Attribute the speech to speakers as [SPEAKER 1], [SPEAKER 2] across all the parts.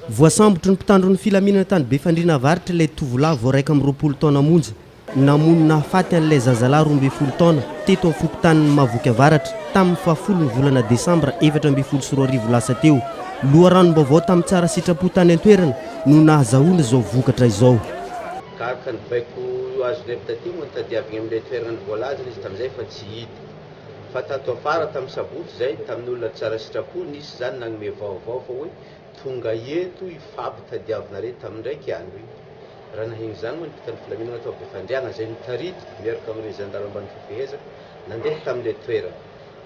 [SPEAKER 1] Voasambotry ny mpitandro ny filaminana tany Befandriana avaritra ilay tovolahy vao 1 taona monja. Namonina hafaty an'ilay zazalahy 12 taona teto amin'ny fokotanin'ny Mahavoky avaratra tamin'ny 7 ny volana Desambra 2024 lasa teo. Loharanom-baovao tamin'ny tsara sitrapo tany an-toerana no nahazahoana izao vokatra izao.
[SPEAKER 2] Karaka ny baiko azo leptaty moa tadiavina amin'ilay toerana voalaza izy tamin'izay fa tsy hita. Fa tato afara tamin'ny sabotsy zay tamin'ny olona tsara sitrapo nisy zany nagnome vaovao fa hoe tonga eto ifampitadiavina re tamin'ndraiky andro iny. Raha nahiny zany moa nipitany filaminana atao Befandriana zay nitarity miaraka amin'ny gendarme ambany fifehezaka nandeha tamin'ilay toerana.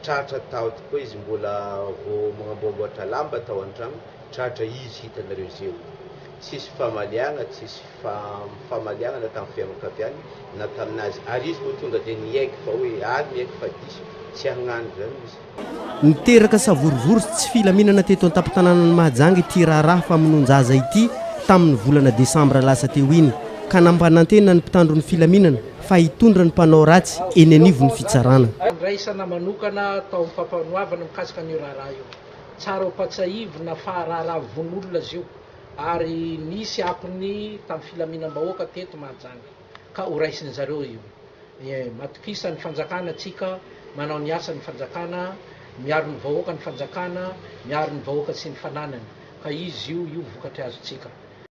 [SPEAKER 2] Tratra tao tokoa izy mbola vao magnamboamboatra lamba tao an-trano, tratra izy hitanareo zeo. Tsisy famaliana, tsisy famaliana na tamin'ny fianakaviany na taminazy. Ary izy koa tonga dia niaiky fa hoe ary niaiky fa diso tsy hagnano zany izy.
[SPEAKER 1] Niteraka savorivory tsy filaminana teto an-tampon-tanànan'ny Mahajanga ity raharaha famonon-jaza ity tamin'ny volana Desambra lasa teo iny ka nampanantena ny mpitandro ny filaminana fa hitondra ny mpanao ratsy eny anivon'ny fitsarana.
[SPEAKER 3] Raisana manokana tao fampanoavana mikasika an'io raharaha io. Tsara patsahivina fa raharaha von'olona zio ary nisy akony tamin'ny filaminam-bahoaka teto Mahajanga ka ho raisin zareo io. Matokisa ny fanjakana atsika manao ny asa ny fanjakana, miaro ny vahoaka ny fanjakana, miaro ny vahoaka sy ny fananany ka izy io vokatra azo tsika.